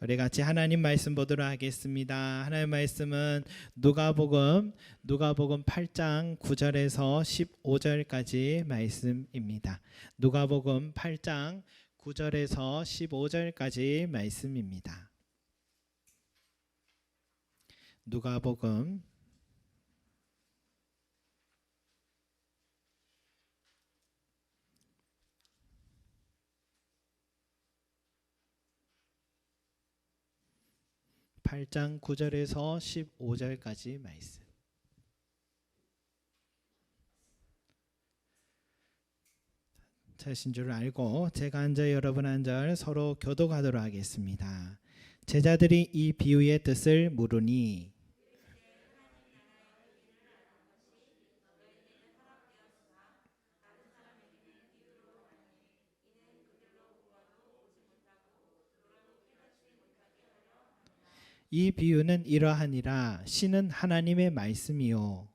우리 같이 하나님 말씀 보도록 하겠습니다. 하나님 말씀은 누가복음 8장 9절에서 15절까지 말씀입니다. 누가복음 8장 9절에서 15절까지 말씀입니다. 누가복음 8장 9절에서 15절까지 말씀. 자신 줄 알고 제가 한 절 여러분 한 절 서로 교독하도록 하겠습니다. 제자들이 이 비유의 뜻을 물으니 이 비유는 이러하니라. 신은 하나님의 말씀이요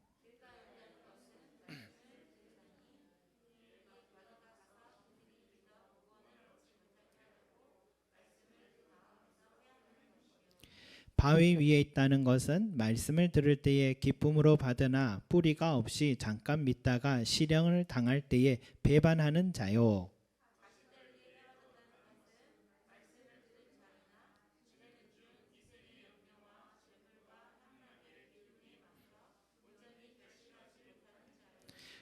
바위 위에 있다는 것은 말씀을 들을 때에 기쁨으로 받으나 뿌리가 없이 잠깐 믿다가 실형을 당할 때에 배반하는 자요.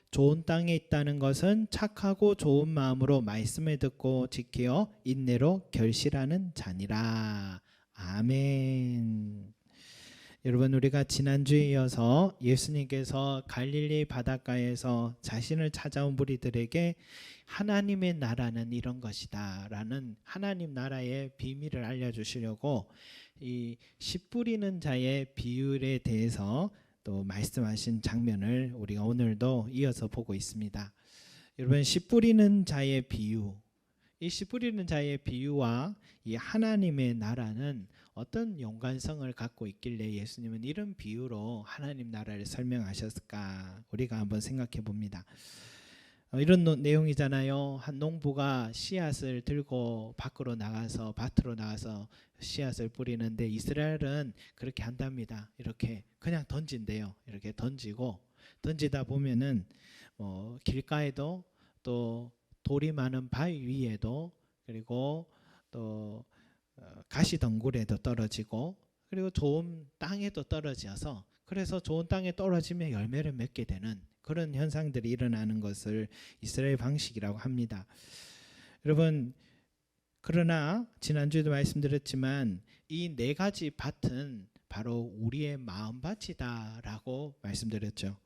좋은 땅에 있다는 것은 착하고 좋은 마음으로 말씀을 듣고 지켜 인내로 결실하는 자니라. 아멘. 여러분, 우리가 지난주에 이어서 예수님께서 갈릴리 바닷가에서 자신을 찾아온 무리들에게 하나님의 나라는 이런 것이다 라는 하나님 나라의 비밀을 알려주시려고 이 씨 뿌리는 자의 비율에 대해서 또 말씀하신 장면을 우리가 오늘도 이어서 보고 있습니다. 여러분, 씨 뿌리는 자의 비유, 이 씨 뿌리는 자의 비유와 이 하나님의 나라는 어떤 연관성을 갖고 있길래 예수님은 이런 비유로 하나님 나라를 설명하셨을까? 우리가 한번 생각해 봅니다. 이런 내용이잖아요. 한 농부가 씨앗을 들고 밭으로 나가서 씨앗을 뿌리는데 이스라엘은 그렇게 한답니다. 이렇게 그냥 던진대요. 이렇게 던지다 보면은 길가에도 또 돌이 많은 바위 위에도 그리고 또 가시덩굴에도 떨어지고 그리고 좋은 땅에도 떨어져서 그래서 좋은 땅에 떨어지면 열매를 맺게 되는 그런 현상들이 일어나는 것을 이스라엘 방식이라고 합니다. 여러분, 그러나 지난주에도 말씀드렸지만 이 네 가지 밭은 바로 우리의 마음밭이다라고 말씀드렸죠.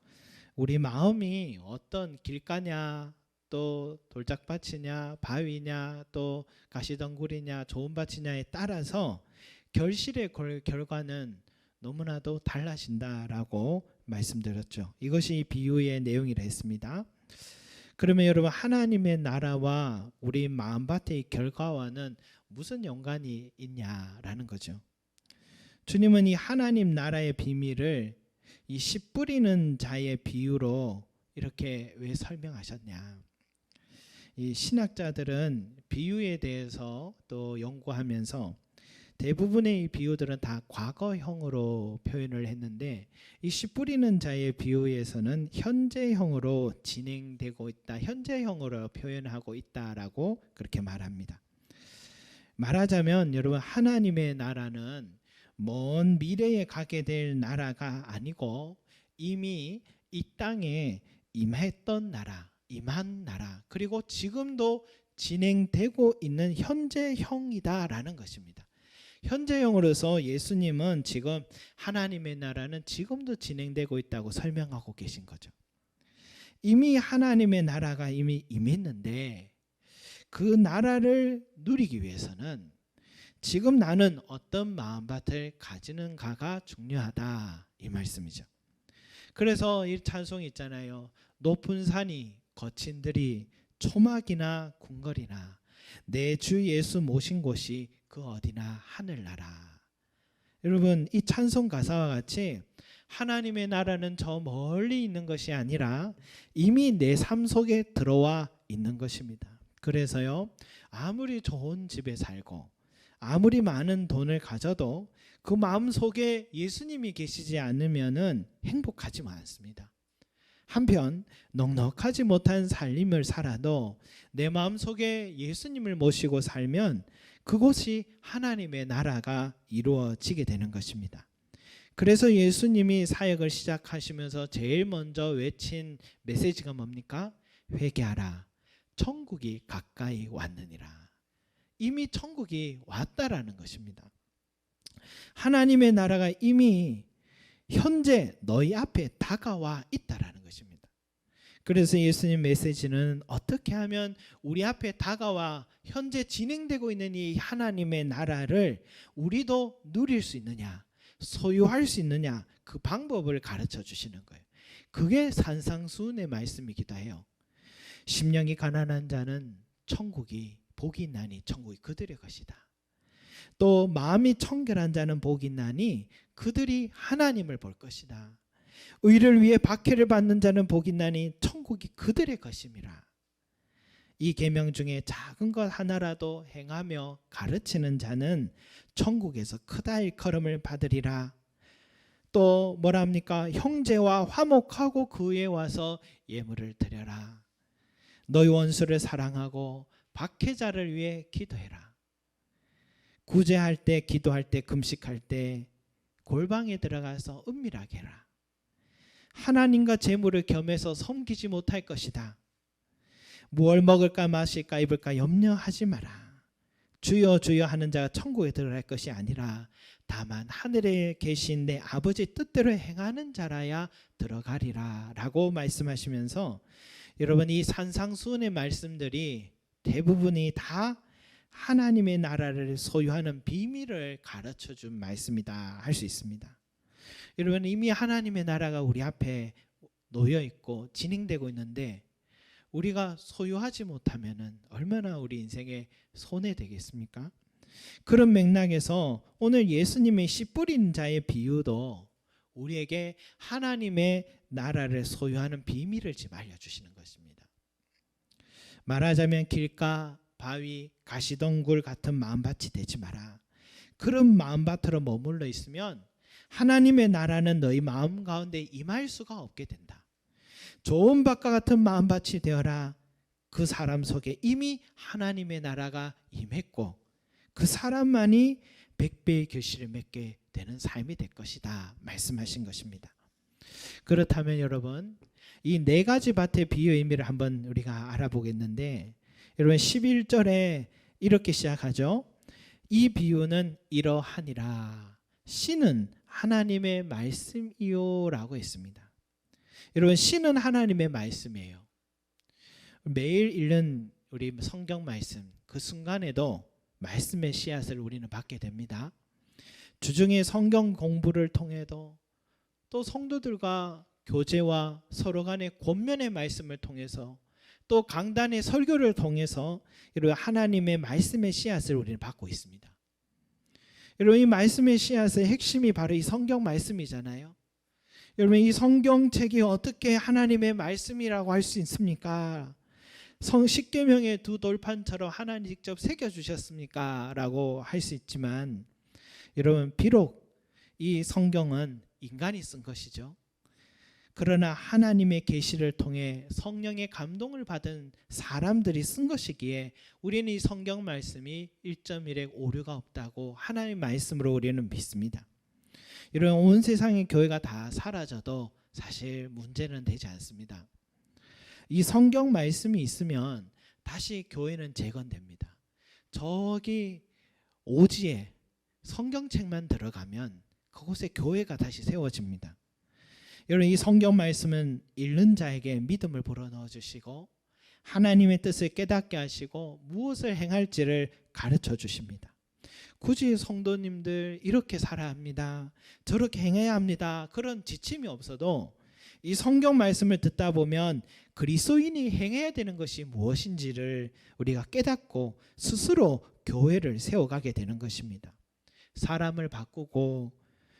우리 마음이 어떤 길가냐 또 돌짝밭이냐 바위냐 또 가시덩굴이냐 좋은 밭이냐에 따라서 결실의 결과는 너무나도 달라진다라고 말씀드렸죠. 이것이 이 비유의 내용이라 했습니다. 그러면 여러분, 하나님의 나라와 우리 마음밭의 결과와는 무슨 연관이 있냐라는 거죠. 주님은 이 하나님 나라의 비밀을 이 씨 뿌리는 자의 비유로 이렇게 왜 설명하셨냐. 이 신학자들은 비유에 대해서 또 연구하면서 대부분의 이 비유들은 다 과거형으로 표현을 했는데 이 씨 뿌리는 자의 비유에서는 현재형으로 진행되고 있다, 현재형으로 표현하고 있다라고 그렇게 말합니다. 말하자면 여러분, 하나님의 나라는 먼 미래에 가게 될 나라가 아니고 이미 이 땅에 임한 나라 그리고 지금도 진행되고 있는 현재형이다라는 것입니다. 현재형으로서 예수님은 지금 하나님의 나라는 지금도 진행되고 있다고 설명하고 계신 거죠. 이미 하나님의 나라가 이미 임했는데 그 나라를 누리기 위해서는 지금 나는 어떤 마음밭을 가지는가가 중요하다 이 말씀이죠. 그래서 이 찬송이 있잖아요. 높은 산이 거친 들이 초막이나 궁궐이나 내 주 예수 모신 곳이 그 어디나 하늘나라. 여러분, 이 찬송 가사와 같이 하나님의 나라는 저 멀리 있는 것이 아니라 이미 내 삶 속에 들어와 있는 것입니다. 그래서요, 아무리 좋은 집에 살고 아무리 많은 돈을 가져도 그 마음 속에 예수님이 계시지 않으면은 행복하지 않습니다. 한편 넉넉하지 못한 삶을 살아도 내 마음 속에 예수님을 모시고 살면 그곳이 하나님의 나라가 이루어지게 되는 것입니다. 그래서 예수님이 사역을 시작하시면서 제일 먼저 외친 메시지가 뭡니까? 회개하라. 천국이 가까이 왔느니라. 이미 천국이 왔다라는 것입니다. 하나님의 나라가 이미 현재 너희 앞에 다가와 있다라는 것입니다. 그래서 예수님 메시지는 어떻게 하면 우리 앞에 다가와 현재 진행되고 있는 이 하나님의 나라를 우리도 누릴 수 있느냐, 소유할 수 있느냐, 그 방법을 가르쳐 주시는 거예요. 그게 산상수훈의 말씀이기도 해요. 심령이 가난한 자는 천국이 복이 있나니 천국이 그들의 것이다. 또 마음이 청결한 자는 복이 있나니 그들이 하나님을 볼 것이다. 의를 위해 박해를 받는 자는 복이 있나니 천국이 그들의 것임이라. 이 계명 중에 작은 것 하나라도 행하며 가르치는 자는 천국에서 크다 일컬음을 받으리라. 또 뭐라 합니까? 형제와 화목하고 그에 와서 예물을 드려라. 너희 원수를 사랑하고 박해자를 위해 기도해라. 구제할 때, 기도할 때, 금식할 때 골방에 들어가서 은밀하게 해라. 하나님과 재물을 겸해서 섬기지 못할 것이다. 무엇 먹을까 마실까 입을까 염려하지 마라. 주여 주여 하는 자가 천국에 들어갈 것이 아니라 다만 하늘에 계신 내 아버지 뜻대로 행하는 자라야 들어가리라 라고 말씀하시면서, 여러분 이 산상수훈의 말씀들이 대부분이 다 하나님의 나라를 소유하는 비밀을 가르쳐준 말씀이다 할 수 있습니다. 여러분 이미 하나님의 나라가 우리 앞에 놓여 있고 진행되고 있는데 우리가 소유하지 못하면은 얼마나 우리 인생에 손해되겠습니까? 그런 맥락에서 오늘 예수님의 씨 뿌린 자의 비유도 우리에게 하나님의 나라를 소유하는 비밀을 지금 알려주시는 것입니다. 말하자면 길가, 바위, 가시덩굴 같은 마음밭이 되지 마라. 그런 마음밭으로 머물러 있으면 하나님의 나라는 너희 마음 가운데 임할 수가 없게 된다. 좋은 밭과 같은 마음밭이 되어라. 그 사람 속에 이미 하나님의 나라가 임했고 그 사람만이 백배의 결실을 맺게 되는 삶이 될 것이다 말씀하신 것입니다. 그렇다면 여러분 이 네 가지 밭의 비유의 의미를 한번 우리가 알아보겠는데, 여러분 11절에 이렇게 시작하죠. 이 비유는 이러하니라. 씨는 하나님의 말씀이요 라고 했습니다. 여러분 씨는 하나님의 말씀이에요. 매일 읽는 우리 성경 말씀 그 순간에도 말씀의 씨앗을 우리는 받게 됩니다. 주중에 성경 공부를 통해도 또 성도들과 교제와 서로 간의 권면의 말씀을 통해서 또 강단의 설교를 통해서 여러분 하나님의 말씀의 씨앗을 우리는 받고 있습니다. 여러분 이 말씀의 씨앗의 핵심이 바로 이 성경 말씀이잖아요. 여러분 이 성경책이 어떻게 하나님의 말씀이라고 할 수 있습니까? 십계명의 두 돌판처럼 하나님 직접 새겨주셨습니까? 라고 할 수 있지만 여러분 비록 이 성경은 인간이 쓴 것이죠. 그러나 하나님의 계시를 통해 성령의 감동을 받은 사람들이 쓴 것이기에 우리는 이 성경 말씀이 1.1의 오류가 없다고 하나님의 말씀으로 우리는 믿습니다. 이런 온 세상의 교회가 다 사라져도 사실 문제는 되지 않습니다. 이 성경 말씀이 있으면 다시 교회는 재건됩니다. 저기 오지에 성경책만 들어가면 그곳에 교회가 다시 세워집니다. 여러분 이 성경 말씀은 읽는 자에게 믿음을 불어넣어 주시고 하나님의 뜻을 깨닫게 하시고 무엇을 행할지를 가르쳐 주십니다. 굳이 성도님들 이렇게 살아야 합니다, 저렇게 행해야 합니다, 그런 지침이 없어도 이 성경 말씀을 듣다 보면 그리스도인이 행해야 되는 것이 무엇인지를 우리가 깨닫고 스스로 교회를 세워가게 되는 것입니다. 사람을 바꾸고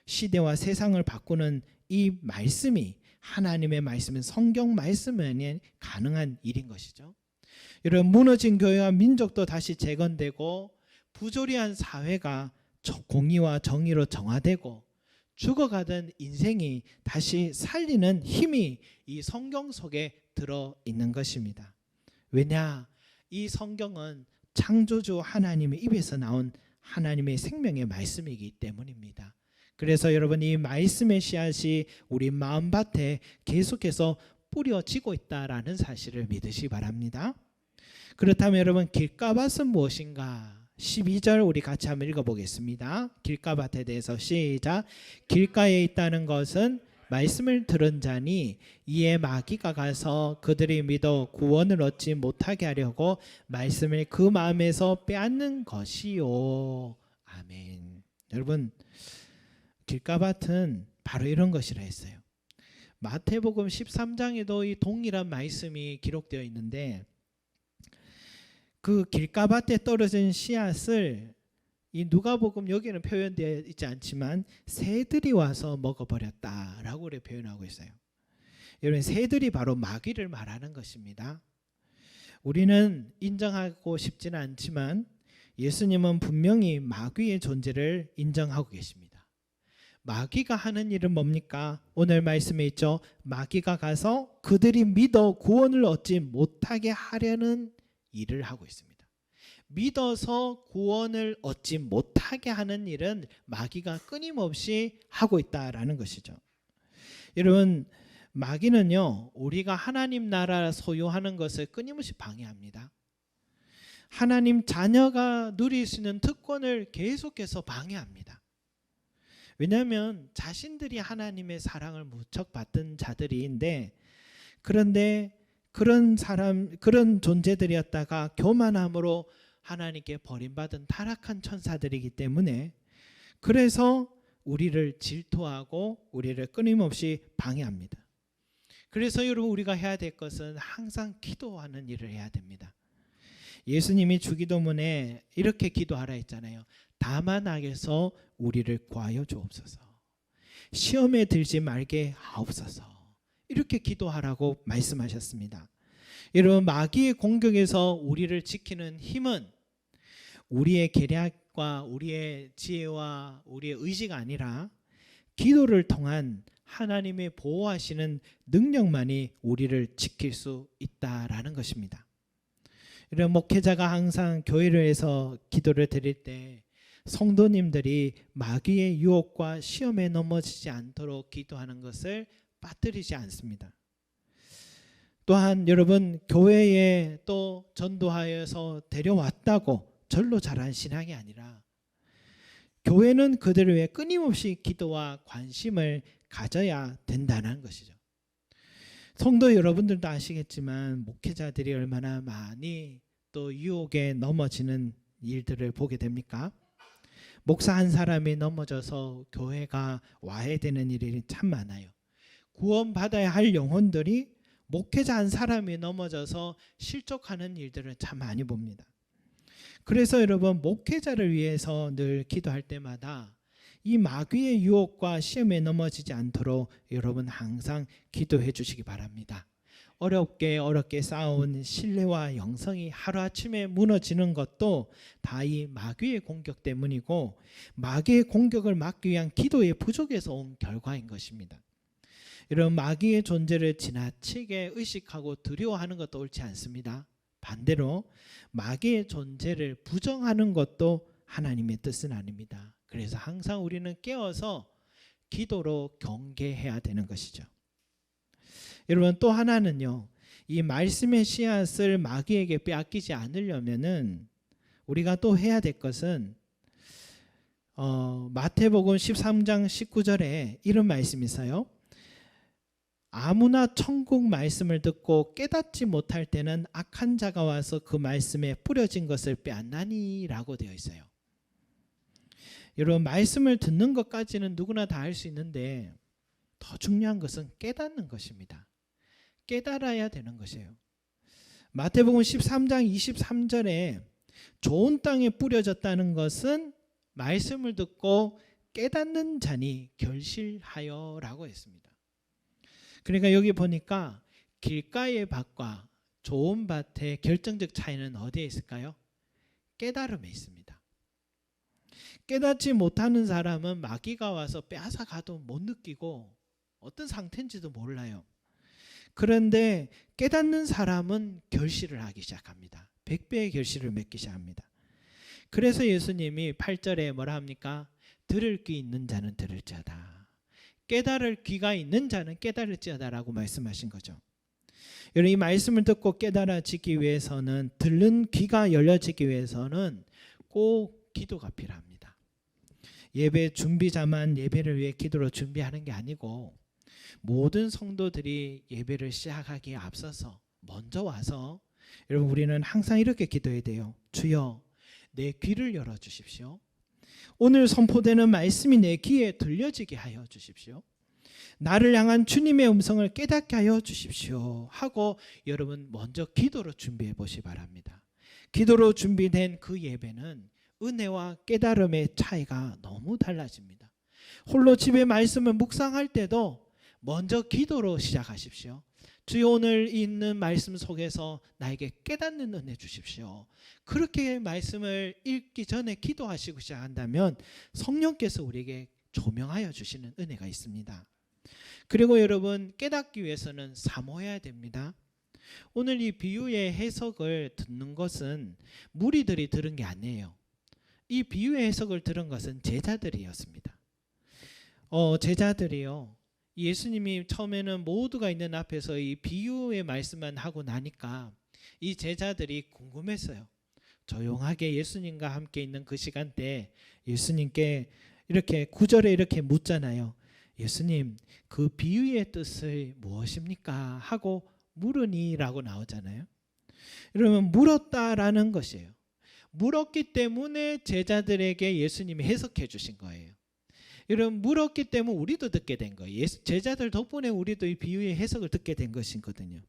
시대와 세상을 바꾸는 이 말씀이 하나님의 말씀은 성경 말씀은 가능한 일인 것이죠. 여러분 무너진 교회와 민족도 다시 재건되고 부조리한 사회가 공의와 정의로 정화되고 죽어가던 인생이 다시 살리는 힘이 이 성경 속에 들어 있는 것입니다. 왜냐? 이 성경은 창조주 하나님의 입에서 나온 하나님의 생명의 말씀이기 때문입니다. 그래서 여러분, 이 말씀의 씨앗이 우리 마음밭에 계속해서 뿌려지고 있다라는 사실을 믿으시기 바랍니다. 그렇다면 여러분, 길가밭은 무엇인가? 12절 우리 같이 한번 읽어보겠습니다. 길가밭에 대해서 시작. 길가에 있다는 것은 말씀을 들은 자니 이에 마귀가 가서 그들이 믿어 구원을 얻지 못하게 하려고 말씀을 그 마음에서 빼앗는 것이요. 아멘. 여러분, 길가밭은 바로 이런 것이라 했어요. 마태복음 13장에도 이 동일한 말씀이 기록되어 있는데, 그 길가밭에 떨어진 씨앗을 이 누가복음 여기는 표현되어 있지 않지만 새들이 와서 먹어버렸다라고 표현하고 있어요. 여러분, 새들이 바로 마귀를 말하는 것입니다. 우리는 인정하고 싶지는 않지만 예수님은 분명히 마귀의 존재를 인정하고 계십니다. 마귀가 하는 일은 뭡니까? 오늘 말씀에 있죠. 마귀가 가서 그들이 믿어 구원을 얻지 못하게 하려는 일을 하고 있습니다. 믿어서 구원을 얻지 못하게 하는 일은 마귀가 끊임없이 하고 있다라는 것이죠. 여러분, 마귀는요, 우리가 하나님 나라 소유하는 것을 끊임없이 방해합니다. 하나님 자녀가 누릴 수 있는 특권을 계속해서 방해합니다. 왜냐하면 자신들이 하나님의 사랑을 무척 받던 자들인데, 그런데 그런 존재들이었다가 교만함으로 하나님께 버림받은 타락한 천사들이기 때문에, 그래서 우리를 질투하고 우리를 끊임없이 방해합니다. 그래서 여러분, 우리가 해야 될 것은 항상 기도하는 일을 해야 됩니다. 예수님이 주기도문에 이렇게 기도하라 했잖아요. 다만 악에서 우리를 구하여 주옵소서. 시험에 들지 말게 하옵소서. 이렇게 기도하라고 말씀하셨습니다. 여러분, 마귀의 공격에서 우리를 지키는 힘은 우리의 계략과 우리의 지혜와 우리의 의지가 아니라 기도를 통한 하나님의 보호하시는 능력만이 우리를 지킬 수 있다라는 것입니다. 이런 목회자가 항상 교회를 해서 기도를 드릴 때 성도님들이 마귀의 유혹과 시험에 넘어지지 않도록 기도하는 것을 빠뜨리지 않습니다. 또한 여러분, 교회에 또 전도하여서 데려왔다고 절로 자란 신앙이 아니라 교회는 그들을 위해 끊임없이 기도와 관심을 가져야 된다는 것이죠. 성도 여러분들도 아시겠지만 목회자들이 얼마나 많이 또 유혹에 넘어지는 일들을 보게 됩니까? 목사 한 사람이 넘어져서 교회가 와야 되는 일이 참 많아요. 구원받아야 할 영혼들이 목회자 한 사람이 넘어져서 실족하는 일들을 참 많이 봅니다. 그래서 여러분, 목회자를 위해서 늘 기도할 때마다 이 마귀의 유혹과 시험에 넘어지지 않도록 여러분 항상 기도해 주시기 바랍니다. 어렵게 쌓아온 신뢰와 영성이 하루아침에 무너지는 것도 다 이 마귀의 공격 때문이고, 마귀의 공격을 막기 위한 기도의 부족에서 온 결과인 것입니다. 이런 마귀의 존재를 지나치게 의식하고 두려워하는 것도 옳지 않습니다. 반대로 마귀의 존재를 부정하는 것도 하나님의 뜻은 아닙니다. 그래서 항상 우리는 깨어서 기도로 경계해야 되는 것이죠. 여러분, 또 하나는요, 이 말씀의 씨앗을 마귀에게 빼앗기지 않으려면은 우리가 또 해야 될 것은 마태복음 13장 19절에 이런 말씀이 있어요. 아무나 천국 말씀을 듣고 깨닫지 못할 때는 악한 자가 와서 그 말씀에 뿌려진 것을 빼앗나니 라고 되어 있어요. 여러분, 말씀을 듣는 것까지는 누구나 다 할 수 있는데 더 중요한 것은 깨닫는 것입니다. 깨달아야 되는 것이에요. 마태복음 13장 23절에 좋은 땅에 뿌려졌다는 것은 말씀을 듣고 깨닫는 자니 결실하여 라고 했습니다. 그러니까 여기 보니까 길가의 밭과 좋은 밭의 결정적 차이는 어디에 있을까요? 깨달음에 있습니다. 깨닫지 못하는 사람은 마귀가 와서 빼앗아 가도 못 느끼고 어떤 상태인지도 몰라요. 그런데 깨닫는 사람은 결실을 하기 시작합니다. 100배의 결실을 맺기 시작합니다. 그래서 예수님이 8절에 뭐라 합니까? 들을 귀 있는 자는 들을지어다. 깨달을 귀가 있는 자는 깨달을지어다라고 말씀하신 거죠. 여러분, 이 말씀을 듣고 깨달아지기 위해서는, 듣는 귀가 열려지기 위해서는 꼭 기도가 필요합니다. 예배 준비자만 예배를 위해 기도로 준비하는 게 아니고 모든 성도들이 예배를 시작하기에 앞서서 먼저 와서, 여러분, 우리는 항상 이렇게 기도해야 돼요. 주여, 내 귀를 열어주십시오. 오늘 선포되는 말씀이 내 귀에 들려지게 하여 주십시오. 나를 향한 주님의 음성을 깨닫게 하여 주십시오 하고 여러분 먼저 기도로 준비해 보시 바랍니다. 기도로 준비된 그 예배는 은혜와 깨달음의 차이가 너무 달라집니다. 홀로 집에 말씀을 묵상할 때도 먼저 기도로 시작하십시오. 주여, 오늘 있는 말씀 속에서 나에게 깨닫는 은혜 주십시오. 그렇게 말씀을 읽기 전에 기도하시고 시작한다면 성령께서 우리에게 조명하여 주시는 은혜가 있습니다. 그리고 여러분, 깨닫기 위해서는 사모해야 됩니다. 오늘 이 비유의 해석을 듣는 것은 무리들이 들은 게 아니에요. 이 비유의 해석을 들은 것은 제자들이었습니다. 제자들이요, 예수님이 처음에는 모두가 있는 앞에서 이 비유의 말씀만 하고 나니까 이 제자들이 궁금했어요. 조용하게 예수님과 함께 있는 그 시간대에 예수님께 이렇게 9절에 이렇게 묻잖아요. 예수님, 그 비유의 뜻이 무엇입니까? 하고 물으니라고 나오잖아요. 여러분, 물었다라는 것이에요. 물었기 때문에 제자들에게 예수님이 해석해 주신 거예요. 여러분, 물었기 때문에 우리도 듣게 된 거예요. 제자들 덕분에 우리도 이 비유의 해석을 듣게 된 것이거든요.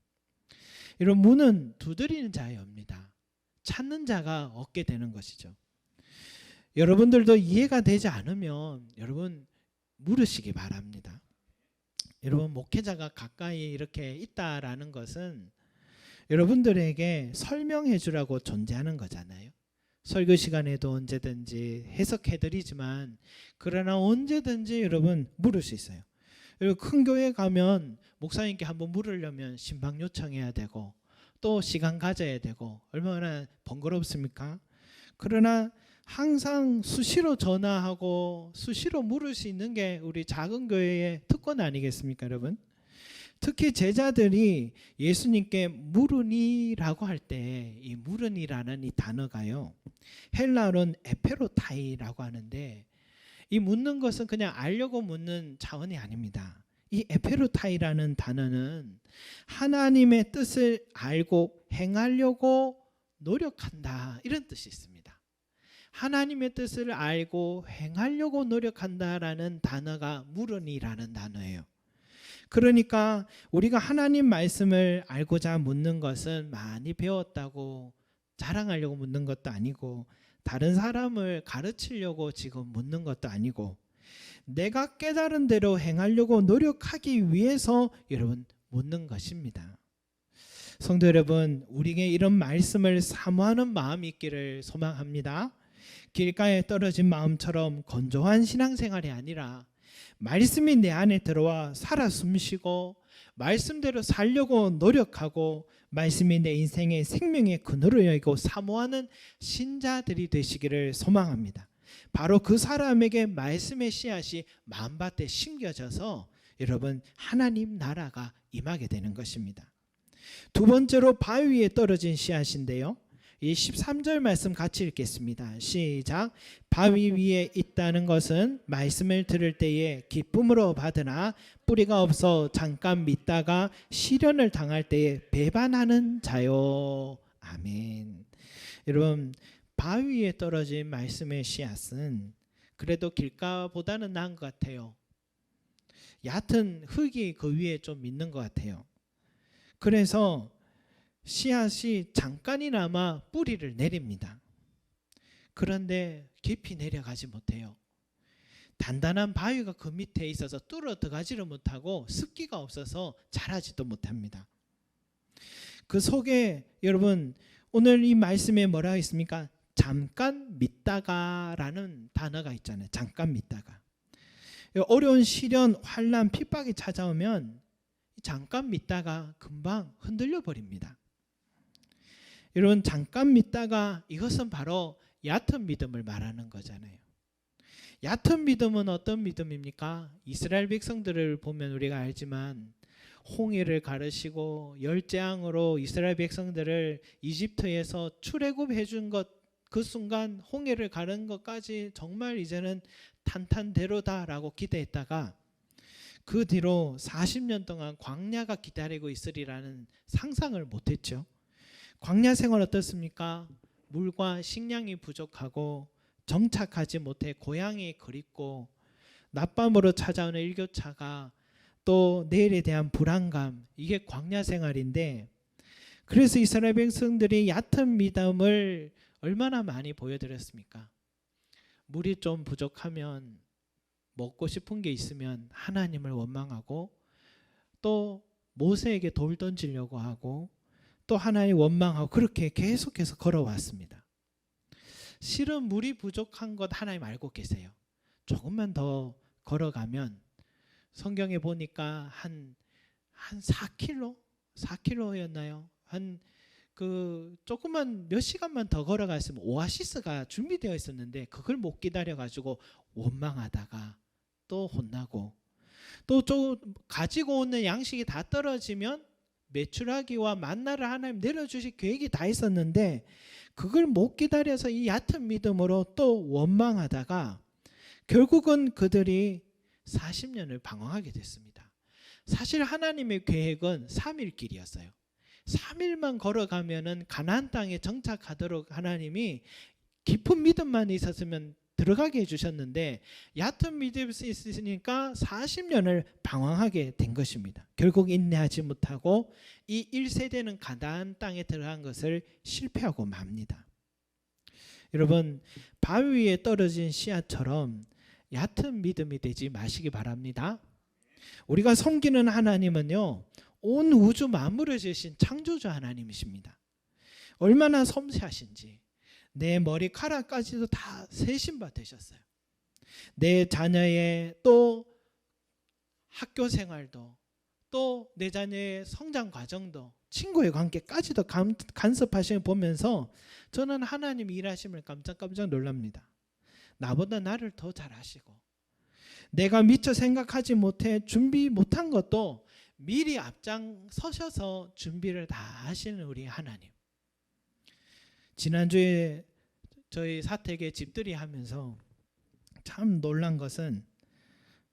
여러분, 문은 두드리는 자의 엽니다. 찾는 자가 얻게 되는 것이죠. 여러분들도 이해가 되지 않으면 여러분 물으시기 바랍니다. 여러분, 목회자가 가까이 이렇게 있다라는 것은 여러분들에게 설명해 주라고 존재하는 거잖아요. 설교 시간에도 언제든지 해석해 드리지만, 그러나 언제든지 여러분 물을 수 있어요. 여러분, 큰 교회 가면 목사님께 한번 물으려면 신방 요청해야 되고 또 시간 가져야 되고 얼마나 번거롭습니까? 그러나 항상 수시로 전화하고 수시로 물을 수 있는 게 우리 작은 교회의 특권 아니겠습니까, 여러분? 특히 제자들이 예수님께 물으니라고 할 때 이 물으니라는 이 단어가요, 헬라어는 에페로타이라고 하는데, 이 묻는 것은 그냥 알려고 묻는 차원이 아닙니다. 이 에페로타이라는 단어는 하나님의 뜻을 알고 행하려고 노력한다, 이런 뜻이 있습니다. 하나님의 뜻을 알고 행하려고 노력한다라는 단어가 물으니라는 단어예요. 그러니까 우리가 하나님 말씀을 알고자 묻는 것은 많이 배웠다고 자랑하려고 묻는 것도 아니고, 다른 사람을 가르치려고 지금 묻는 것도 아니고, 내가 깨달은 대로 행하려고 노력하기 위해서 여러분 묻는 것입니다. 성도 여러분, 우리에게 이런 말씀을 사모하는 마음이 있기를 소망합니다. 길가에 떨어진 마음처럼 건조한 신앙생활이 아니라 말씀이 내 안에 들어와 살아 숨쉬고 말씀대로 살려고 노력하고 말씀이 내 인생의 생명의 근원을 여기고 사모하는 신자들이 되시기를 소망합니다. 바로 그 사람에게 말씀의 씨앗이 마음밭에 심겨져서 여러분 하나님 나라가 임하게 되는 것입니다. 두 번째로 바위 위에 떨어진 씨앗인데요, 이 13절 말씀 같이 읽겠습니다. 시작. 바위 위에 있다는 것은 말씀을 들을 때에 기쁨으로 받으나 뿌리가 없어 잠깐 믿다가 시련을 당할 때에 배반하는 자요. 아멘. 여러분, 바위 위에 떨어진 말씀의 씨앗은 그래도 길가보다는 나은 것 같아요. 얕은 흙이 그 위에 좀 있는 것 같아요. 그래서 씨앗이 잠깐이나마 뿌리를 내립니다. 그런데 깊이 내려가지 못해요. 단단한 바위가 그 밑에 있어서 뚫어 들어가지를 못하고 습기가 없어서 자라지도 못합니다. 그 속에 여러분 오늘 이 말씀에 뭐라고 있습니까? 잠깐 믿다가라는 단어가 있잖아요. 잠깐 믿다가. 어려운 시련, 환난, 핍박이 찾아오면 잠깐 믿다가 금방 흔들려 버립니다. 여러분, 잠깐 믿다가 이것은 바로 얕은 믿음을 말하는 거잖아요. 얕은 믿음은 어떤 믿음입니까? 이스라엘 백성들을 보면 우리가 알지만 홍해를 가르시고 열재앙으로 이스라엘 백성들을 이집트에서 출애굽해 준 것, 그 순간 홍해를 가른 것까지 정말 이제는 탄탄대로다라고 기대했다가 그 뒤로 40년 동안 광야가 기다리고 있으리라는 상상을 못했죠. 광야 생활 어떻습니까? 물과 식량이 부족하고 정착하지 못해 고향이 그립고 낮밤으로 찾아오는 일교차가 또 내일에 대한 불안감, 이게 광야 생활인데, 그래서 이스라엘 백성들이 얕은 믿음을 얼마나 많이 보여드렸습니까? 물이 좀 부족하면, 먹고 싶은 게 있으면 하나님을 원망하고 또 모세에게 돌 던지려고 하고 또 하나님 원망하고 그렇게 계속해서 걸어왔습니다. 실은 물이 부족한 것 하나님 알고 계세요. 조금만 더 걸어가면 성경에 보니까 한 4km였나요? 한 그 조금만 몇 시간만 더 걸어갔으면 오아시스가 준비되어 있었는데 그걸 못 기다려 가지고 원망하다가 또 혼나고, 또 좀 가지고 오는 양식이 다 떨어지면 메추라기와 만나를 하나님 내려주실 계획이 다 있었는데 그걸 못 기다려서 이 얕은 믿음으로 또 원망하다가 결국은 그들이 40년을 방황하게 됐습니다. 사실 하나님의 계획은 3일 길이었어요. 3일만 걸어가면은 가나안 땅에 정착하도록 하나님이 깊은 믿음만 있었으면 들어가게 해주셨는데 얕은 믿음이 있으니까 40년을 방황하게 된 것입니다. 결국 인내하지 못하고 이 1세대는 가나안 땅에 들어간 것을 실패하고 맙니다. 여러분, 바위 위에 떨어진 씨앗처럼 얕은 믿음이 되지 마시기 바랍니다. 우리가 섬기는 하나님은요, 온 우주 만물을 지으신 창조주 하나님이십니다. 얼마나 섬세하신지 내 머리카락까지도 다 세신 바 되셨어요. 내 자녀의 또 학교 생활도 또 내 자녀의 성장 과정도 친구의 관계까지도 간섭하시는 걸 보면서 저는 하나님 일하심을 깜짝깜짝 놀랍니다. 나보다 나를 더 잘 아시고 내가 미처 생각하지 못해 준비 못한 것도 미리 앞장서셔서 준비를 다 하시는 우리 하나님. 지난주에 저희 사택에 집들이 하면서 참 놀란 것은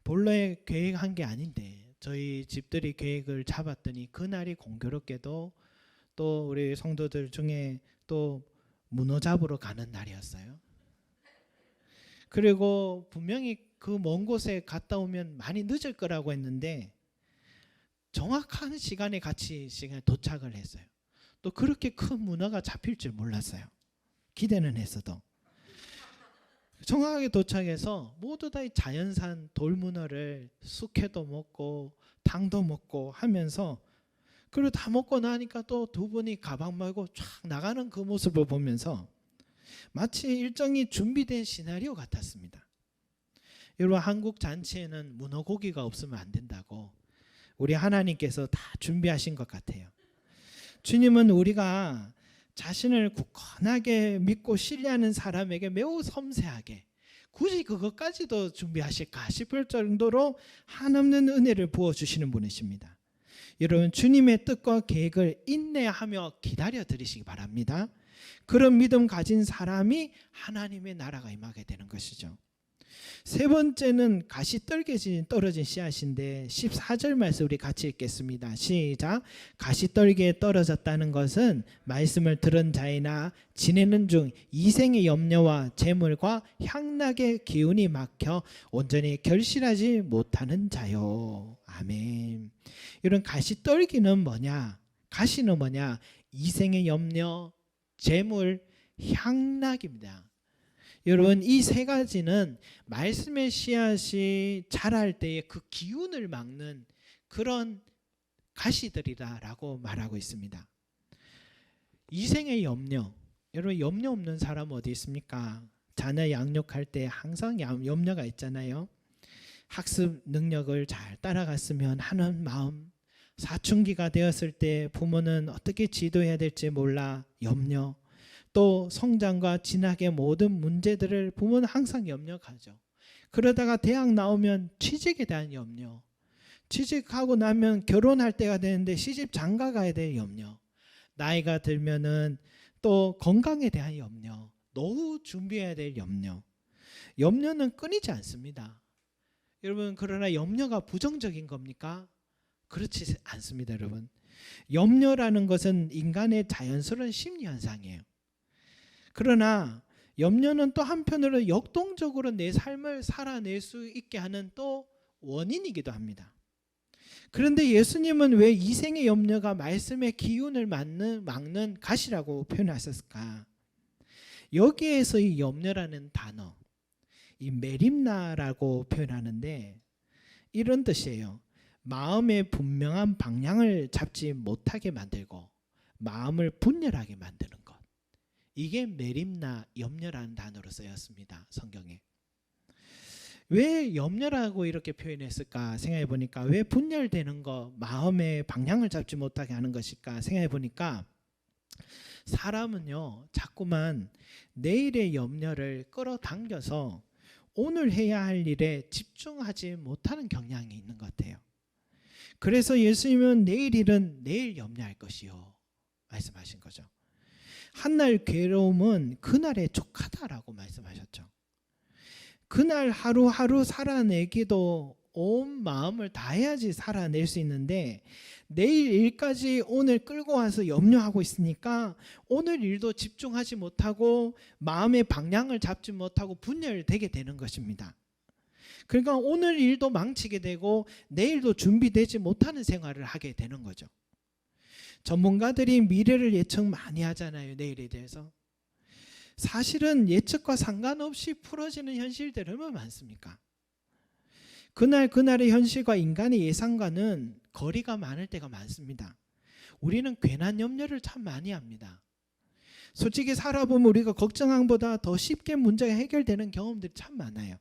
본래 계획한 게 아닌데 저희 집들이 계획을 잡았더니 그날이 공교롭게도 또 우리 성도들 중에 또 문어 잡으러 가는 날이었어요. 그리고 분명히 그 먼 곳에 갔다 오면 많이 늦을 거라고 했는데 정확한 시간에 도착을 했어요. 또 그렇게 큰 문어가 잡힐 줄 몰랐어요. 기대는 했어도. 정확하게 도착해서 모두 다 자연산 돌문어를 숙회도 먹고 탕도 먹고 하면서, 그리고 다 먹고 나니까 또 두 분이 가방 메고 쫙 나가는 그 모습을 보면서 마치 일정이 준비된 시나리오 같았습니다. 여러분, 한국 잔치에는 문어고기가 없으면 안 된다고 우리 하나님께서 다 준비하신 것 같아요. 주님은 우리가 자신을 굳건하게 믿고 신뢰하는 사람에게 매우 섬세하게 굳이 그것까지도 준비하실까 싶을 정도로 한없는 은혜를 부어주시는 분이십니다. 여러분, 주님의 뜻과 계획을 인내하며 기다려 드리시기 바랍니다. 그런 믿음 가진 사람이 하나님의 나라가 임하게 되는 것이죠. 세 번째는 가시떨기에 떨어진 씨앗인데 14절 말씀 우리 같이 읽겠습니다. 시작. 가시떨기에 떨어졌다는 것은 말씀을 들은 자이나 지내는 중 이생의 염려와 재물과 향락의 기운이 막혀 온전히 결실하지 못하는 자요. 아멘. 이런 가시떨기는 뭐냐? 가시는 뭐냐? 이생의 염려, 재물, 향락입니다. 여러분, 이 세 가지는 말씀의 씨앗이 자랄 때의 그 기운을 막는 그런 가시들이라고 말하고 있습니다. 이생의 염려, 여러분 염려 없는 사람 어디 있습니까? 자녀 양육할 때 항상 염려가 있잖아요. 학습 능력을 잘 따라갔으면 하는 마음, 사춘기가 되었을 때 부모는 어떻게 지도해야 될지 몰라 염려, 또 성장과 진학의 모든 문제들을 부모는 항상 염려하죠. 그러다가 대학 나오면 취직에 대한 염려, 취직하고 나면 결혼할 때가 되는데 시집 장가 가야 될 염려, 나이가 들면은 또 건강에 대한 염려, 노후 준비해야 될 염려. 염려는 끊이지 않습니다. 여러분, 그러나 염려가 부정적인 겁니까? 그렇지 않습니다, 여러분. 염려라는 것은 인간의 자연스러운 심리 현상이에요. 그러나 염려는 또 한편으로 역동적으로 내 삶을 살아낼 수 있게 하는 또 원인이기도 합니다. 그런데 예수님은 왜 이생의 염려가 말씀의 기운을 막는 가시라고 표현하셨을까? 여기에서 이 염려라는 단어, 이 메림나라고 표현하는데 이런 뜻이에요. 마음의 분명한 방향을 잡지 못하게 만들고 마음을 분열하게 만드는 것. 이게 메림나, 염려라는 단어로 쓰였습니다, 성경에. 왜 염려라고 이렇게 표현했을까 생각해 보니까, 왜 분열되는 거, 마음의 방향을 잡지 못하게 하는 것일까 생각해 보니까, 사람은요 자꾸만 내일의 염려를 끌어당겨서 오늘 해야 할 일에 집중하지 못하는 경향이 있는 것 같아요. 그래서 예수님은 내일 일은 내일 염려할 것이요 말씀하신 거죠. 한날 괴로움은 그날에 족하다라고 말씀하셨죠. 그날 하루하루 살아내기도 온 마음을 다해야지 살아낼 수 있는데, 내일 일까지 오늘 끌고 와서 염려하고 있으니까 오늘 일도 집중하지 못하고 마음의 방향을 잡지 못하고 분열되게 되는 것입니다. 그러니까 오늘 일도 망치게 되고 내일도 준비되지 못하는 생활을 하게 되는 거죠. 전문가들이 미래를 예측 많이 하잖아요, 내일에 대해서. 사실은 예측과 상관없이 풀어지는 현실들이 얼마나 많습니까? 그날의 현실과 인간의 예상과는 거리가 많을 때가 많습니다. 우리는 괜한 염려를 참 많이 합니다. 솔직히 살아보면 우리가 걱정한 것보다 더 쉽게 문제가 해결되는 경험들이 참 많아요.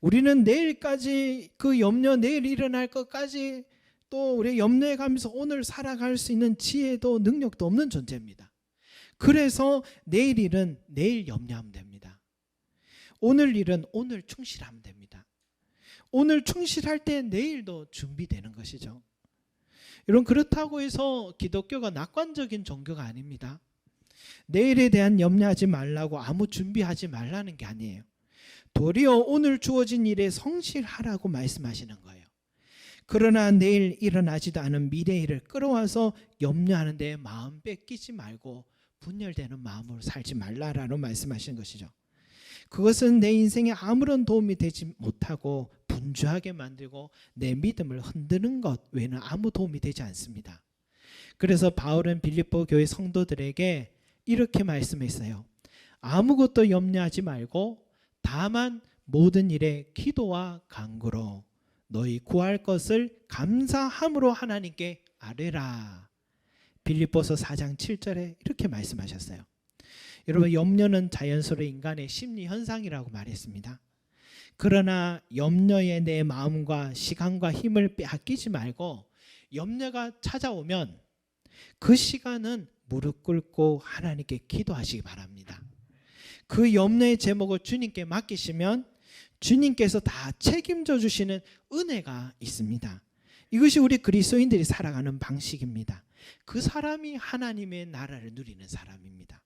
우리는 내일까지 그 염려, 내일 일어날 것까지 또 우리 염려해 가면서 오늘 살아갈 수 있는 지혜도 능력도 없는 존재입니다. 그래서 내일 일은 내일 염려하면 됩니다. 오늘 일은 오늘 충실하면 됩니다. 오늘 충실할 때 내일도 준비되는 것이죠. 여러분, 그렇다고 해서 기독교가 낙관적인 종교가 아닙니다. 내일에 대한 염려하지 말라고 아무 준비하지 말라는 게 아니에요. 도리어 오늘 주어진 일에 성실하라고 말씀하시는 거예요. 그러나 내일 일어나지도 않은 미래 일을 끌어와서 염려하는 데 마음 뺏기지 말고 분열되는 마음으로 살지 말라라고 말씀하시는 것이죠. 그것은 내 인생에 아무런 도움이 되지 못하고 분주하게 만들고 내 믿음을 흔드는 것 외에는 아무 도움이 되지 않습니다. 그래서 바울은 빌립보 교회 성도들에게 이렇게 말씀했어요. 아무것도 염려하지 말고 다만 모든 일에 기도와 간구로 너희 구할 것을 감사함으로 하나님께 아뢰라. 빌립보서 4장 7절에 이렇게 말씀하셨어요. 여러분, 염려는 자연스러운 인간의 심리 현상이라고 말했습니다. 그러나 염려에 내 마음과 시간과 힘을 빼앗기지 말고 염려가 찾아오면 그 시간은 무릎 꿇고 하나님께 기도하시기 바랍니다. 그 염려의 제목을 주님께 맡기시면 주님께서 다 책임져 주시는 은혜가 있습니다. 이것이 우리 그리스도인들이 살아가는 방식입니다. 그 사람이 하나님의 나라를 누리는 사람입니다.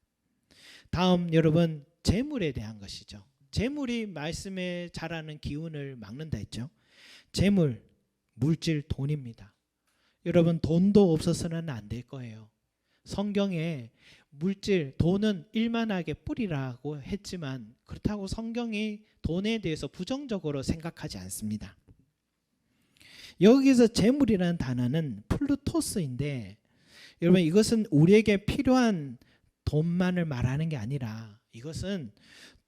다음, 여러분, 재물에 대한 것이죠. 재물이 말씀에 자라는 기운을 막는다 했죠. 재물, 물질, 돈입니다. 여러분, 돈도 없어서는 안 될 거예요. 성경에 물질, 돈은 일만하게 뿌리라고 했지만 그렇다고 성경이 돈에 대해서 부정적으로 생각하지 않습니다. 여기서 재물이라는 단어는 플루토스인데, 여러분, 이것은 우리에게 필요한 돈만을 말하는 게 아니라 이것은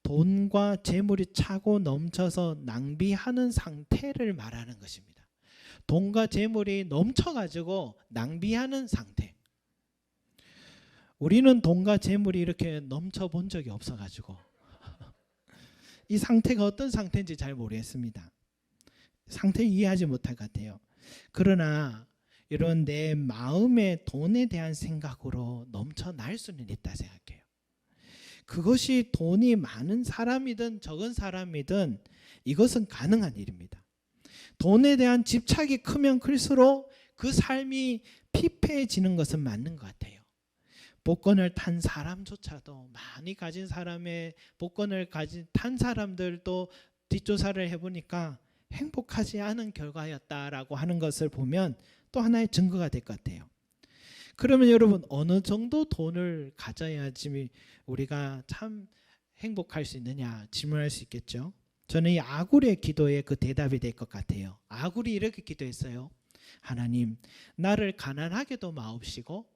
돈과 재물이 차고 넘쳐서 낭비하는 상태를 말하는 것입니다. 돈과 재물이 넘쳐가지고 낭비하는 상태. 우리는 돈과 재물이 이렇게 넘쳐 본 적이 없어가지고 이 상태가 어떤 상태인지 잘 모르겠습니다. 상태 이해하지 못할 것 같아요. 그러나 이런 내 마음의 돈에 대한 생각으로 넘쳐날 수는 있다 생각해요. 그것이 돈이 많은 사람이든 적은 사람이든 이것은 가능한 일입니다. 돈에 대한 집착이 크면 클수록 그 삶이 피폐해지는 것은 맞는 것 같아요. 복권을 탄 사람조차도 많이 가진 사람의 복권을 탄 사람들도 뒷조사를 해보니까 행복하지 않은 결과였다라고 하는 것을 보면 또 하나의 증거가 될 것 같아요. 그러면 여러분 어느 정도 돈을 가져야지 우리가 참 행복할 수 있느냐 질문할 수 있겠죠. 저는 이 아굴의 기도에 그 대답이 될 것 같아요. 아굴이 이렇게 기도했어요. 하나님, 나를 가난하게도 마옵시고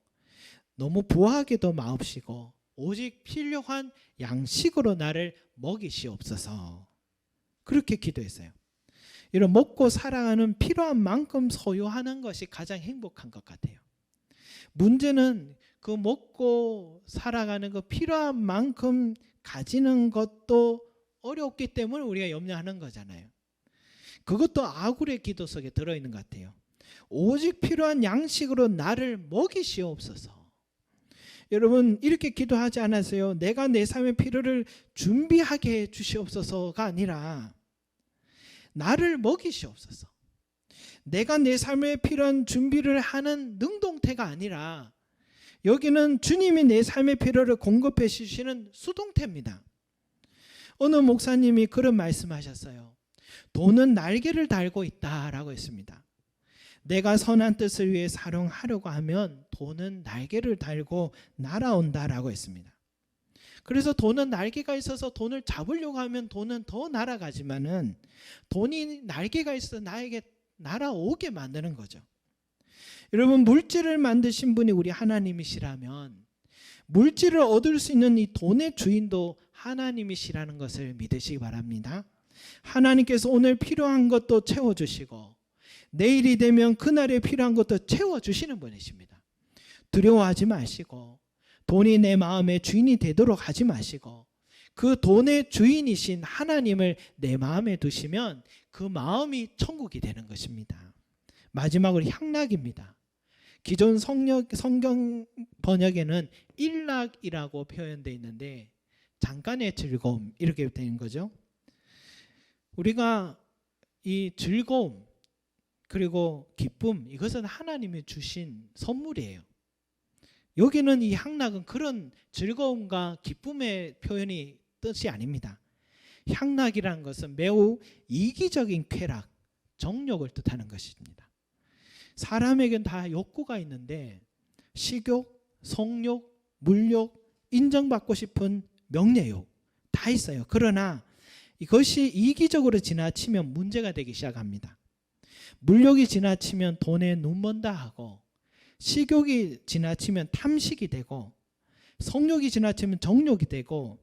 너무 부하게도 마옵시고 오직 필요한 양식으로 나를 먹이시옵소서. 그렇게 기도했어요. 이런 먹고 살아가는 필요한 만큼 소유하는 것이 가장 행복한 것 같아요. 문제는 그 먹고 살아가는 그 필요한 만큼 가지는 것도 어렵기 때문에 우리가 염려하는 거잖아요. 그것도 아굴의 기도 속에 들어있는 것 같아요. 오직 필요한 양식으로 나를 먹이시옵소서. 여러분 이렇게 기도하지 않았어요? 내가 내 삶의 필요를 준비하게 해 주시옵소서가 아니라 나를 먹이시옵소서. 내가 내 삶에 필요한 준비를 하는 능동태가 아니라 여기는 주님이 내 삶의 필요를 공급해 주시는 수동태입니다. 어느 목사님이 그런 말씀하셨어요. 돈은 날개를 달고 있다라고 했습니다. 내가 선한 뜻을 위해 사용하려고 하면 돈은 날개를 달고 날아온다라고 했습니다. 그래서 돈은 날개가 있어서 돈을 잡으려고 하면 돈은 더 날아가지만은 돈이 날개가 있어서 나에게 날아오게 만드는 거죠. 여러분 물질을 만드신 분이 우리 하나님이시라면 물질을 얻을 수 있는 이 돈의 주인도 하나님이시라는 것을 믿으시기 바랍니다. 하나님께서 오늘 필요한 것도 채워주시고 내일이 되면 그날에 필요한 것도 채워주시는 분이십니다. 두려워하지 마시고 돈이 내 마음의 주인이 되도록 하지 마시고 그 돈의 주인이신 하나님을 내 마음에 두시면 그 마음이 천국이 되는 것입니다. 마지막으로 향락입니다. 기존 성경 번역에는 일락이라고 표현되어 있는데 잠깐의 즐거움 이렇게 되는 거죠. 우리가 이 즐거움 그리고 기쁨 이것은 하나님이 주신 선물이에요. 여기는 이 향락은 그런 즐거움과 기쁨의 표현이 뜻이 아닙니다. 향락이라는 것은 매우 이기적인 쾌락, 정욕을 뜻하는 것입니다. 사람에겐 다 욕구가 있는데 식욕, 성욕, 물욕, 인정받고 싶은 명예욕 다 있어요. 그러나 이것이 이기적으로 지나치면 문제가 되기 시작합니다. 물욕이 지나치면 돈에 눈먼다 하고 식욕이 지나치면 탐식이 되고 성욕이 지나치면 정욕이 되고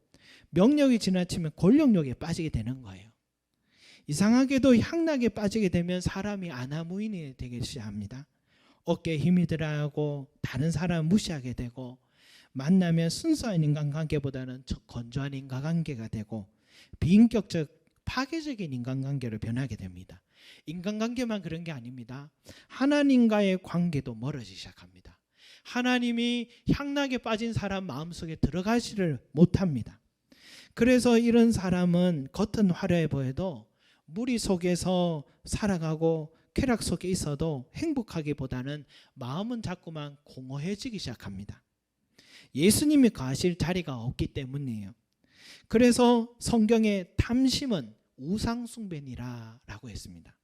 명욕이 지나치면 권력욕에 빠지게 되는 거예요. 이상하게도 향락에 빠지게 되면 사람이 아나무인이 되기 시작합니다. 어깨에 힘이 들어가고 다른 사람 무시하게 되고 만나면 순수한 인간관계보다는 건조한 인간관계가 되고 비인격적 파괴적인 인간관계로 변하게 됩니다. 인간관계만 그런 게 아닙니다. 하나님과의 관계도 멀어지기 시작합니다. 하나님이 향락에 빠진 사람 마음속에 들어가지를 못합니다. 그래서 이런 사람은 겉은 화려해 보여도 무리 속에서 살아가고 쾌락 속에 있어도 행복하기보다는 마음은 자꾸만 공허해지기 시작합니다. 예수님이 거하실 자리가 없기 때문이에요. 그래서 성경에 탐심은 우상숭배니라라고 했습니다.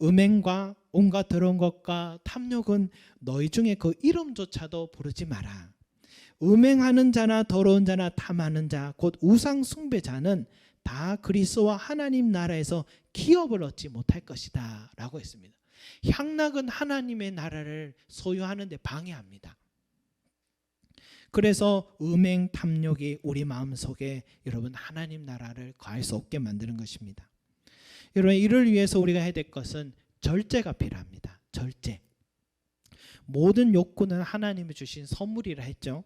음행과 온갖 더러운 것과 탐욕은 너희 중에 그 이름조차도 부르지 마라. 음행하는 자나 더러운 자나 탐하는 자 곧 우상숭배자는 다 그리스도와 하나님 나라에서 기업을 얻지 못할 것이다 라고 했습니다. 향락은 하나님의 나라를 소유하는 데 방해합니다. 그래서 음행 탐욕이 우리 마음속에 여러분 하나님 나라를 거할 수 없게 만드는 것입니다. 여러분 이를 위해서 우리가 해야 될 것은 절제가 필요합니다. 절제. 모든 욕구는 하나님이 주신 선물이라 했죠.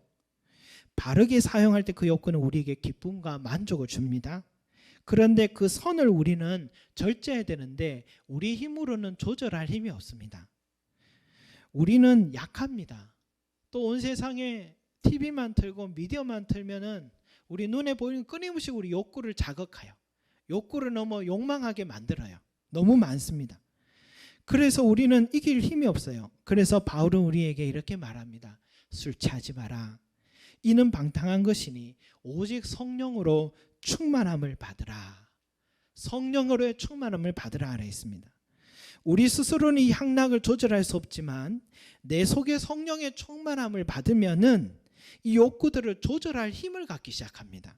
바르게 사용할 때 그 욕구는 우리에게 기쁨과 만족을 줍니다. 그런데 그 선을 우리는 절제해야 되는데 우리 힘으로는 조절할 힘이 없습니다. 우리는 약합니다. 또 온 세상에 TV만 틀고 미디어만 틀면은 우리 눈에 보이는 끊임없이 우리 욕구를 자극해요. 욕구를 너무 욕망하게 만들어요. 너무 많습니다. 그래서 우리는 이길 힘이 없어요. 그래서 바울은 우리에게 이렇게 말합니다. 술 취하지 마라. 이는 방탕한 것이니 오직 성령으로 충만함을 받으라. 성령으로의 충만함을 받으라 하라 했습니다. 우리 스스로는 이 향락을 조절할 수 없지만 내 속에 성령의 충만함을 받으면은 이 욕구들을 조절할 힘을 갖기 시작합니다.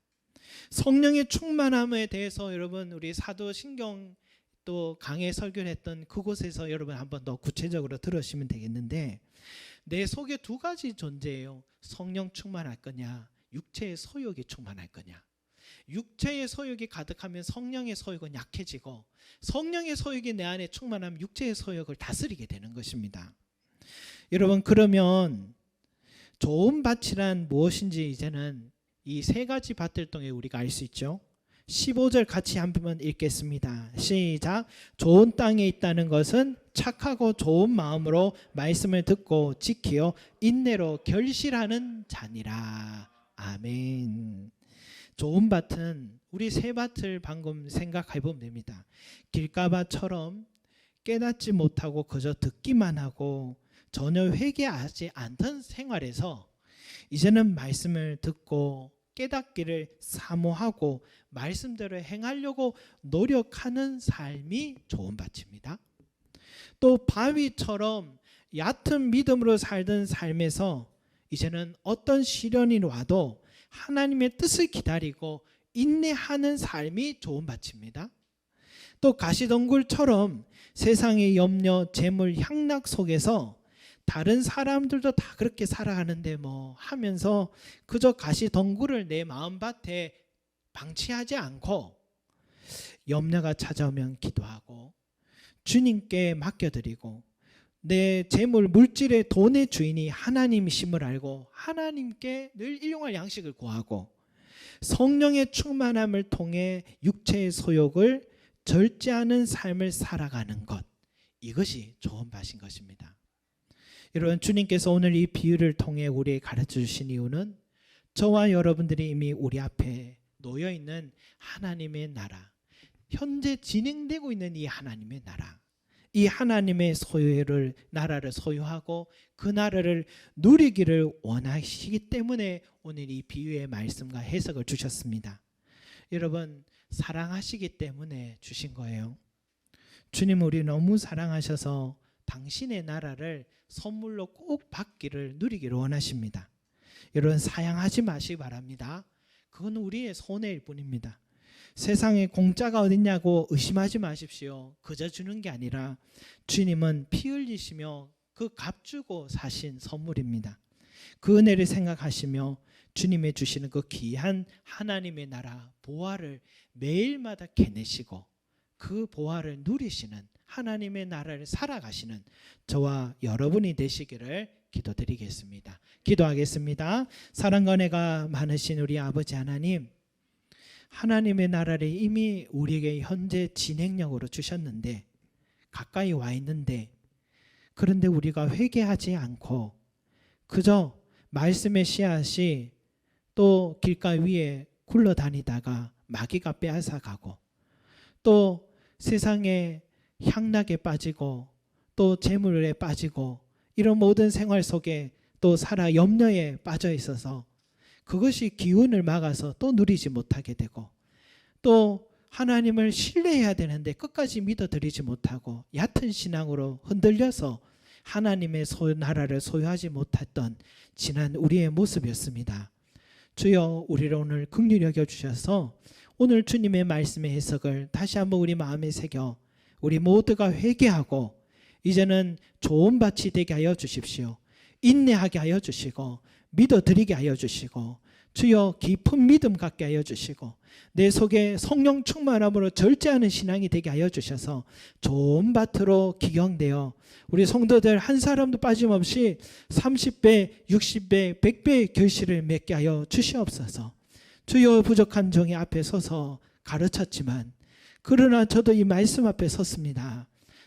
성령의 충만함에 대해서 여러분 우리 사도신경 또 강해 설교를 했던 그곳에서 여러분 한번 더 구체적으로 들으시면 되겠는데 내 속에 두 가지 존재예요. 성령 충만할 거냐, 육체의 소욕이 충만할 거냐. 육체의 소욕이 가득하면 성령의 소욕은 약해지고 성령의 소욕이 내 안에 충만하면 육체의 소욕을 다스리게 되는 것입니다. 여러분 그러면 좋은 밭이란 무엇인지 이제는 이 세 가지 밭을 통해 우리가 알 수 있죠. 15절 같이 한번 읽겠습니다. 시작. 좋은 땅에 있다는 것은 착하고 좋은 마음으로 말씀을 듣고 지키어 인내로 결실하는 자니라. 아멘. 좋은 밭은 우리 새 밭을 방금 생각해 보면 됩니다. 길가밭처럼 깨닫지 못하고 그저 듣기만 하고 전혀 회개하지 않던 생활에서 이제는 말씀을 듣고 깨닫기를 사모하고 말씀대로 행하려고 노력하는 삶이 좋은 밭입니다. 또 바위처럼 얕은 믿음으로 살던 삶에서 이제는 어떤 시련이 와도 하나님의 뜻을 기다리고 인내하는 삶이 좋은 밭입니다. 또 가시덩굴처럼 세상의 염려, 재물, 향락 속에서 다른 사람들도 다 그렇게 살아가는데 뭐 하면서 그저 가시덩굴을 내 마음밭에 방치하지 않고 염려가 찾아오면 기도하고 주님께 맡겨드리고 내 재물, 물질의 돈의 주인이 하나님이심을 알고 하나님께 늘 일용할 양식을 구하고 성령의 충만함을 통해 육체의 소욕을 절제하는 삶을 살아가는 것, 이것이 좋은 밭인 것입니다. 여러분 주님께서 오늘 이 비유를 통해 우리에게 가르쳐 주신 이유는 저와 여러분들이 이미 우리 앞에 놓여있는 하나님의 나라, 현재 진행되고 있는 이 하나님의 나라, 이 하나님의 소유를 나라를 소유하고 그 나라를 누리기를 원하시기 때문에 오늘 이 비유의 말씀과 해석을 주셨습니다. 여러분 사랑하시기 때문에 주신 거예요. 주님 우리 너무 사랑하셔서 당신의 나라를 선물로 꼭 받기를 누리기를 원하십니다. 여러분 사양하지 마시기 바랍니다. 그건 우리의 손해일 뿐입니다. 세상에 공짜가 어딨냐고 의심하지 마십시오. 그저 주는 게 아니라 주님은 피 흘리시며 그 값 주고 사신 선물입니다. 그 은혜를 생각하시며 주님의 주시는 그 귀한 하나님의 나라 보화를 매일마다 캐내시고 그 보화를 누리시는 하나님의 나라를 살아가시는 저와 여러분이 되시기를 기도드리겠습니다. 기도하겠습니다. 사랑과 은혜가 많으신 우리 아버지 하나님, 하나님의 나라를 이미 우리에게 현재 진행력으로 주셨는데 가까이 와 있는데 그런데 우리가 회개하지 않고 그저 말씀의 씨앗이 또 길가 위에 굴러다니다가 마귀가 빼앗아가고 또 세상에 향락에 빠지고 또 재물에 빠지고 이런 모든 생활 속에 또 살아 염려에 빠져 있어서 그것이 기운을 막아서 또 누리지 못하게 되고 또 하나님을 신뢰해야 되는데 끝까지 믿어드리지 못하고 얕은 신앙으로 흔들려서 하나님의 나라를 소유하지 못했던 지난 우리의 모습이었습니다. 주여 우리를 오늘 긍휼히 여겨주셔서 오늘 주님의 말씀의 해석을 다시 한번 우리 마음에 새겨 우리 모두가 회개하고 이제는 좋은 밭이 되게 하여 주십시오. 인내하게 하여 주시고 믿어드리게 하여 주시고 주여 깊은 믿음 갖게 하여 주시고 내 속에 성령 충만함으로 절제하는 신앙이 되게 하여 주셔서 좋은 밭으로 기경되어 우리 성도들 한 사람도 빠짐없이 30배, 60배, 100배의 결실을 맺게 하여 주시옵소서. 주여 부족한 종이 앞에 서서 가르쳤지만 그러나 저도 이 말씀 앞에 섰습니다.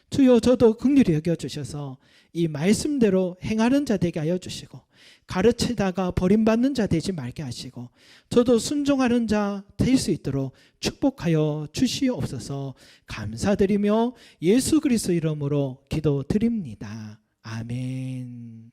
주여 저도 긍휼히 여겨주셔서 이 말씀대로 행하는 자 되게 하여 주시고 가르치다가 버림받는 자 되지 말게 하시고 저도 순종하는 자 될 수 있도록 축복하여 주시옵소서. 감사드리며 예수 그리스도 이름으로 기도드립니다. 아멘.